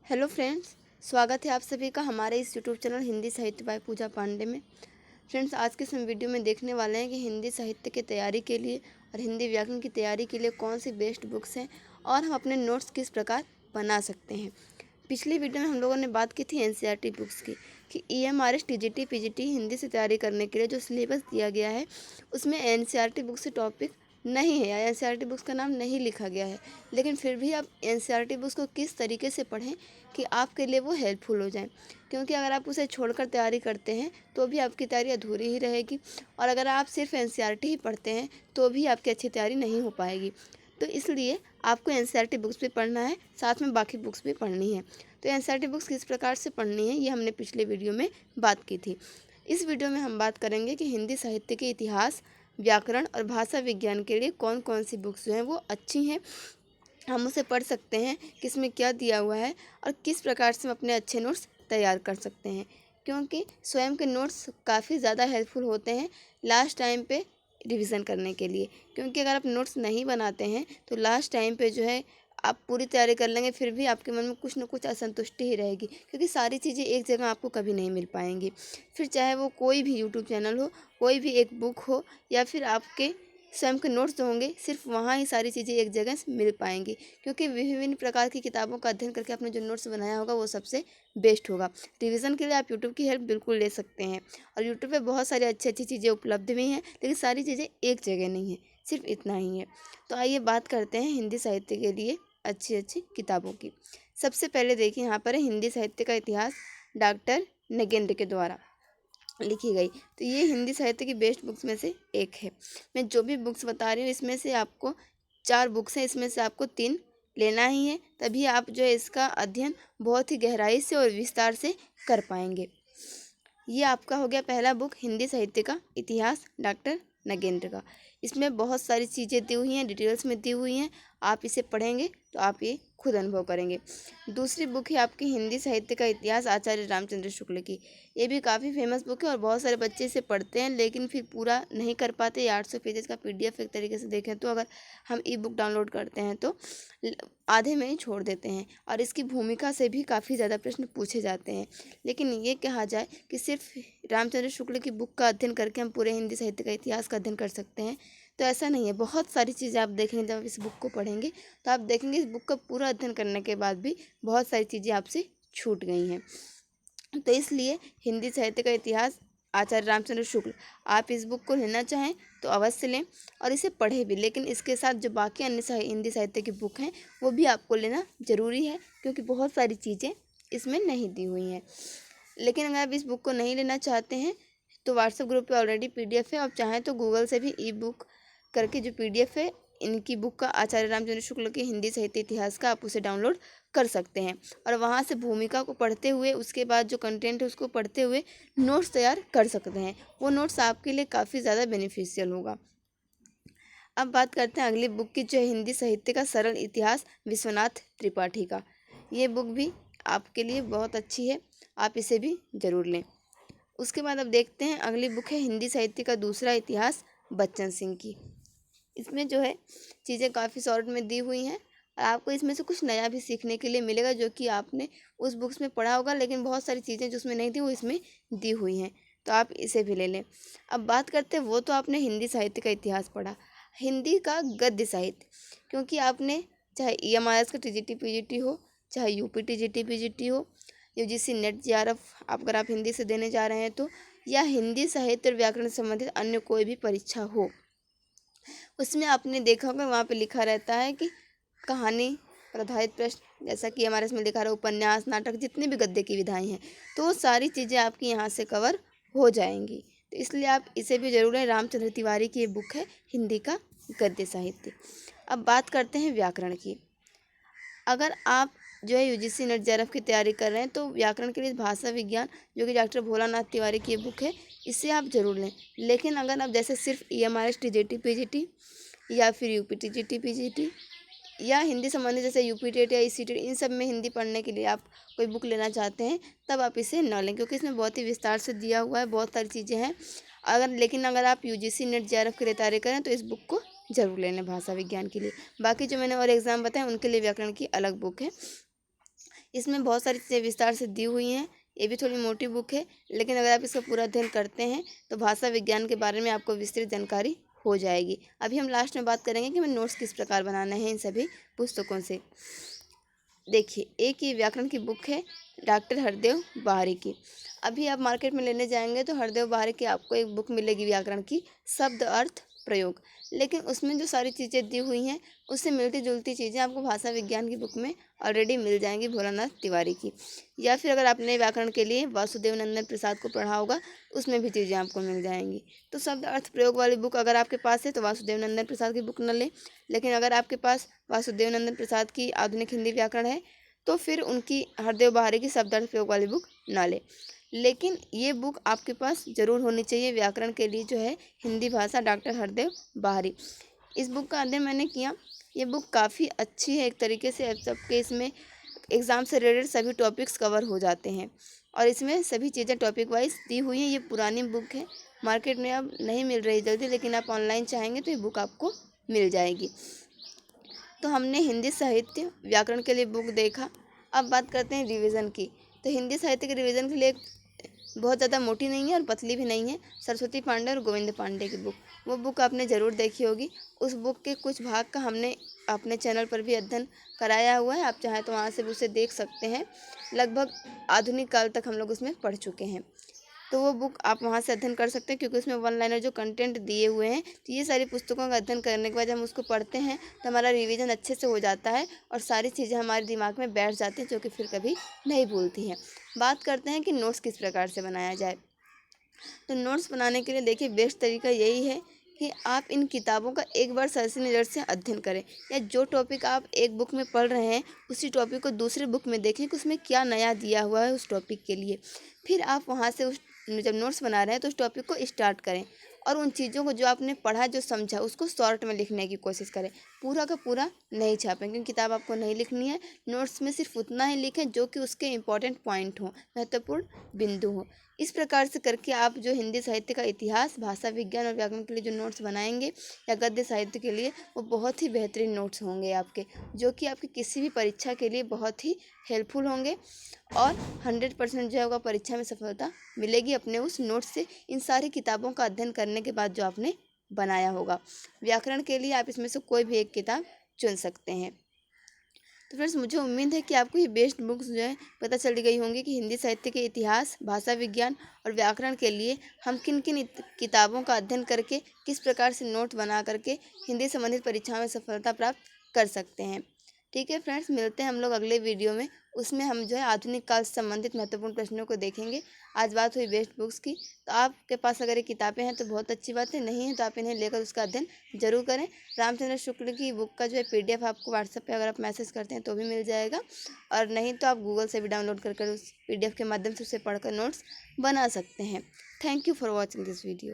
Hello friends, स्वागत है आप सभी का हमारे इस यूट्यूब चैनल हिंदी साहित्य बाय पूजा पांडे में। फ्रेंड्स, आज के इस वीडियो में देखने वाले हैं कि हिंदी साहित्य की तैयारी के लिए और हिंदी व्याकरण की तैयारी के लिए कौन सी बेस्ट बुक्स हैं और हम अपने नोट्स किस प्रकार बना सकते हैं। पिछली वीडियो में हम लोगों ने बात की थी एनसीईआरटी बुक्स की कि ईएमआरएस टीजीटी पीजीटी हिंदी से तैयारी करने के लिए जो सिलेबस दिया गया है उसमें एनसीईआरटी बुक से टॉपिक नहीं है या एनसीईआरटी बुक्स का नाम नहीं लिखा गया है, लेकिन फिर भी आप एनसीईआरटी बुक्स को किस तरीके से पढ़ें कि आपके लिए वो हेल्पफुल हो जाए। क्योंकि अगर आप उसे छोड़कर तैयारी करते हैं तो भी आपकी तैयारी अधूरी ही रहेगी, और अगर आप सिर्फ एनसीईआरटी ही पढ़ते हैं तो भी आपकी अच्छी तैयारी नहीं हो पाएगी। तो इसलिए आपको एनसीईआरटी बुक्स भी पढ़ना है, साथ में बाकी बुक्स भी पढ़नी है। तो एनसीईआरटी बुक्स किस प्रकार से पढ़नी है ये हमने पिछले वीडियो में बात की थी। इस वीडियो में हम बात करेंगे कि हिंदी साहित्य के इतिहास, व्याकरण और भाषा विज्ञान के लिए कौन कौन सी बुक्स जो हैं वो अच्छी हैं, हम उसे पढ़ सकते हैं, किसमें क्या दिया हुआ है और किस प्रकार से हम अपने अच्छे नोट्स तैयार कर सकते हैं। क्योंकि स्वयं के नोट्स काफ़ी ज़्यादा हेल्पफुल होते हैं लास्ट टाइम पे रिवीजन करने के लिए। क्योंकि अगर आप नोट्स नहीं बनाते हैं तो लास्ट टाइम पे जो है आप पूरी तैयारी कर लेंगे, फिर भी आपके मन में कुछ ना कुछ असंतुष्टि ही रहेगी, क्योंकि सारी चीज़ें एक जगह आपको कभी नहीं मिल पाएंगी। फिर चाहे वो कोई भी यूट्यूब चैनल हो, कोई भी एक बुक हो, या फिर आपके स्वयं के नोट्स जो होंगे, सिर्फ वहाँ ही सारी चीज़ें एक जगह से मिल पाएंगी। क्योंकि विभिन्न प्रकार की किताबों का अध्ययन करके आपने जो नोट्स बनाया होगा वो सबसे बेस्ट होगा। रिवीजन के लिए आप यूट्यूब की हेल्प बिल्कुल ले सकते हैं, और यूट्यूब पे बहुत सारी अच्छी अच्छी चीज़ें उपलब्ध भी हैं, लेकिन सारी चीज़ें एक जगह नहीं है, सिर्फ इतना ही है। तो आइए बात करते हैं हिंदी साहित्य के लिए अच्छी अच्छी किताबों की। सबसे पहले देखिए, यहाँ पर है हिंदी साहित्य का इतिहास, डॉक्टर नगेंद्र के द्वारा लिखी गई। तो ये हिंदी साहित्य की बेस्ट बुक्स में से एक है। मैं जो भी बुक्स बता रही हूँ इसमें से आपको 4 बुक्स हैं, इसमें से आपको 3 लेना ही है, तभी आप जो है इसका अध्ययन बहुत ही गहराई से और विस्तार से कर पाएंगे। ये आपका हो गया पहला बुक, हिंदी साहित्य का इतिहास, डॉक्टर नगेंद्र का। इसमें बहुत सारी चीज़ें दी हुई हैं, डिटेल्स में दी हुई हैं। आप इसे पढ़ेंगे तो आप ये खुद अनुभव करेंगे। दूसरी बुक है आपकी हिंदी साहित्य का इतिहास, आचार्य रामचंद्र शुक्ल की। ये भी काफ़ी फेमस बुक है और बहुत सारे बच्चे इसे पढ़ते हैं, लेकिन फिर पूरा नहीं कर पाते। ये 800 पेजेस का पीडीएफ एक तरीके से देखें तो, अगर हम ई बुक डाउनलोड करते हैं तो आधे में ही छोड़ देते हैं, और इसकी भूमिका से भी काफ़ी ज़्यादा प्रश्न पूछे जाते हैं। लेकिन ये कहा जाए कि सिर्फ रामचंद्र शुक्ल की बुक का अध्ययन करके हम पूरे हिंदी साहित्य का इतिहास का अध्ययन कर सकते हैं, तो ऐसा नहीं है। बहुत सारी चीज़ें आप देखेंगे, जब आप इस बुक को पढ़ेंगे तो आप देखेंगे इस बुक का पूरा अध्ययन करने के बाद भी बहुत सारी चीज़ें आपसे छूट गई हैं। तो इसलिए हिंदी साहित्य का इतिहास, आचार्य रामचंद्र शुक्ल, आप इस बुक को लेना चाहें तो अवश्य लें और इसे पढ़ें भी। लेकिन इसके साथ जो बाकी अन्य हिंदी साहित्य की बुक हैं वो भी आपको लेना ज़रूरी है, क्योंकि बहुत सारी चीज़ें इसमें नहीं दी हुई हैं। लेकिन अगर आप इस बुक को नहीं लेना चाहते हैं तो व्हाट्सएप ग्रुप पे ऑलरेडी पीडीएफ है, आप चाहें तो गूगल से भी ई बुक करके जो पीडीएफ है इनकी बुक का, आचार्य रामचंद्र शुक्ल के हिंदी साहित्य इतिहास का, आप उसे डाउनलोड कर सकते हैं और वहाँ से भूमिका को पढ़ते हुए, उसके बाद जो कंटेंट है उसको पढ़ते हुए नोट्स तैयार कर सकते हैं। वो नोट्स आपके लिए काफ़ी ज़्यादा बेनिफिशियल होगा। अब बात करते हैं अगली बुक की, जो है हिंदी साहित्य का सरल इतिहास, विश्वनाथ त्रिपाठी का। ये बुक भी आपके लिए बहुत अच्छी है, आप इसे भी ज़रूर लें। उसके बाद अब देखते हैं अगली बुक है हिंदी साहित्य का दूसरा इतिहास, बच्चन सिंह की। इसमें जो है चीज़ें काफ़ी शॉर्ट में दी हुई हैं, और आपको इसमें से कुछ नया भी सीखने के लिए मिलेगा, जो कि आपने उस बुक्स में पढ़ा होगा, लेकिन बहुत सारी चीज़ें जो उसमें नहीं थी वो इसमें दी हुई हैं, तो आप इसे भी ले लें। अब बात करते हैं, वो तो आपने हिंदी साहित्य का इतिहास पढ़ा, हिंदी का गद्य साहित्य। क्योंकि आपने चाहे ईएमआईएस का टीजीटी पीजीटी हो, चाहे यूपी टीजीटी पीजीटी हो, यूजीसी नेट जेआरएफ अगर आप हिंदी से देने जा रहे हैं तो, या हिंदी साहित्य और व्याकरण से संबंधित अन्य कोई भी परीक्षा हो, उसमें आपने देखा होगा वहाँ पे लिखा रहता है कि कहानी पर आधारित प्रश्न, जैसा कि हमारे इसमें लिखा रहा है उपन्यास, नाटक, जितनी भी गद्य की विधाएं हैं, तो वो सारी चीज़ें आपकी यहाँ से कवर हो जाएंगी। तो इसलिए आप इसे भी जरूर है। रामचंद्र तिवारी की ये बुक है, हिंदी का गद्य साहित्य। अब बात करते हैं व्याकरण की। अगर आप जो है यूजीसी नेट जेआरएफ की तैयारी कर रहे हैं तो व्याकरण के लिए भाषा विज्ञान, जो कि डॉक्टर भोलानाथ तिवारी की ये बुक है, इसे आप ज़रूर लें। लेकिन अगर आप जैसे सिर्फ ईएमआईएस टीजीटी पीजीटी या फिर यूपी टीजीटी पीजीटी या हिंदी संबंधी जैसे यूपी टेट या ईसी टेट, इन सब में हिंदी पढ़ने के लिए आप कोई बुक लेना चाहते हैं, तब आप इसे न लें, क्योंकि इसमें बहुत ही विस्तार से दिया हुआ है, बहुत सारी चीज़ें हैं। लेकिन अगर आप यूजीसी नेट जेआरएफ के लिए तैयारी करें तो इस बुक को ज़रूर लें भाषा विज्ञान के लिए। बाकी जो मैंने और एग्ज़ाम बताए उनके लिए व्याकरण की अलग बुक है। इसमें बहुत सारी चीज़ें विस्तार से दी हुई हैं। ये भी थोड़ी मोटी बुक है, लेकिन अगर आप इसका पूरा अध्ययन करते हैं तो भाषा विज्ञान के बारे में आपको विस्तृत जानकारी हो जाएगी। अभी हम लास्ट में बात करेंगे कि हमें नोट्स किस प्रकार बनाना है इन सभी पुस्तकों से। देखिए, एक ये व्याकरण की बुक है डॉक्टर हरदेव बाहरी की। अभी आप मार्केट में लेने जाएंगे तो हरदेव बाहरी की आपको एक बुक मिलेगी व्याकरण की, शब्द अर्थ प्रयोग। लेकिन उसमें जो सारी चीज़ें दी हुई हैं उससे मिलती जुलती चीज़ें आपको भाषा विज्ञान की बुक में ऑलरेडी मिल जाएंगी भोलानाथ तिवारी की। या फिर अगर आपने व्याकरण के लिए वासुदेव नंदन प्रसाद को पढ़ा होगा उसमें भी चीज़ें आपको मिल जाएंगी। तो शब्द अर्थ प्रयोग वाली बुक अगर आपके पास है तो वासुदेव नंदन प्रसाद की बुक न लें, लेकिन अगर आपके पास वासुदेव नंदन प्रसाद की आधुनिक हिंदी व्याकरण है तो फिर उनकी हरदेव बाहरी की शब्द अर्थ प्रयोग वाली बुक ना लें। लेकिन ये बुक आपके पास ज़रूर होनी चाहिए व्याकरण के लिए, जो है हिंदी भाषा डॉक्टर हरदेव बाहरी। इस बुक का अध्ययन मैंने किया। ये बुक काफ़ी अच्छी है, एक तरीके से अब सबके इसमें एग्ज़ाम से रिलेटेड सभी टॉपिक्स कवर हो जाते हैं और इसमें सभी चीज़ें टॉपिक वाइज दी हुई हैं। ये पुरानी बुक है, मार्केट में अब नहीं मिल रही जल्दी, लेकिन आप ऑनलाइन चाहेंगे तो ये बुक आपको मिल जाएगी। तो हमने हिंदी साहित्य व्याकरण के लिए बुक देखा। अब बात करते हैं रिवीजन की। तो हिंदी साहित्य के रिवीजन के लिए बहुत ज़्यादा मोटी नहीं है और पतली भी नहीं है, सरस्वती पांडे और गोविंद पांडे की बुक। वो बुक आपने ज़रूर देखी होगी। उस बुक के कुछ भाग का हमने अपने चैनल पर भी अध्ययन कराया हुआ है, आप चाहें तो वहाँ से भी उसे देख सकते हैं। लगभग आधुनिक काल तक हम लोग उसमें पढ़ चुके हैं, तो वो बुक आप वहाँ से अध्ययन कर सकते हैं, क्योंकि उसमें वन लाइनर जो कंटेंट दिए हुए हैं। तो ये सारी पुस्तकों का अध्ययन करने के बाद हम उसको पढ़ते हैं तो हमारा रिवीजन अच्छे से हो जाता है और सारी चीज़ें हमारे दिमाग में बैठ जाती हैं, जो कि फिर कभी नहीं भूलती हैं। बात करते हैं कि नोट्स किस प्रकार से बनाया जाए। तो नोट्स बनाने के लिए देखिए, बेस्ट तरीका यही है कि आप इन किताबों का एक बार सरसी नज़र से अध्ययन करें, या जो टॉपिक आप एक बुक में पढ़ रहे हैं उसी टॉपिक को दूसरे बुक में देखें कि उसमें क्या नया दिया हुआ है उस टॉपिक के लिए। फिर आप वहाँ से उस जब नोट्स बना रहे हैं तो उस टॉपिक को स्टार्ट करें और उन चीज़ों को जो आपने पढ़ा, जो समझा, उसको शॉर्ट में लिखने की कोशिश करें। पूरा का पूरा नहीं छापें, क्योंकि किताब आपको नहीं लिखनी है। नोट्स में सिर्फ उतना ही लिखें जो कि उसके इम्पोर्टेंट पॉइंट हों, महत्वपूर्ण बिंदु हों। इस प्रकार से करके आप जो हिंदी साहित्य का इतिहास, भाषा विज्ञान और व्याकरण के लिए जो नोट्स बनाएंगे या गद्य साहित्य के लिए, वो बहुत ही बेहतरीन नोट्स होंगे आपके, जो कि आपकी किसी भी परीक्षा के लिए बहुत ही हेल्पफुल होंगे और 100% जो है वो परीक्षा में सफलता मिलेगी अपने उस नोट्स से, इन सारी किताबों का अध्ययन करने के बाद जो आपने बनाया होगा। व्याकरण के लिए आप इसमें से कोई भी एक किताब चुन सकते हैं। तो फ्रेंड्स, मुझे उम्मीद है कि आपको ये बेस्ट बुक्स जो है पता चल गई होंगी कि हिंदी साहित्य के इतिहास, भाषा विज्ञान और व्याकरण के लिए हम किन किन किताबों का अध्ययन करके किस प्रकार से नोट बना करके हिंदी संबंधित परीक्षाओं में सफलता प्राप्त कर सकते हैं। ठीक है फ्रेंड्स, मिलते हैं हम लोग अगले वीडियो में। उसमें हम जो है आधुनिक काल से संबंधित महत्वपूर्ण प्रश्नों को देखेंगे। आज बात हुई बेस्ट बुक्स की, तो आपके पास अगर ये किताबें हैं तो बहुत अच्छी बात है, नहीं है तो आप इन्हें लेकर उसका अध्ययन जरूर करें। रामचंद्र शुक्ल की बुक का जो है PDF आपको व्हाट्सएप पे अगर आप मैसेज करते हैं तो भी मिल जाएगा, और नहीं तो आप गूगल से भी डाउनलोड कर उस PDF के माध्यम से उसे पढ़कर नोट्स बना सकते हैं। Thank you for watching this video.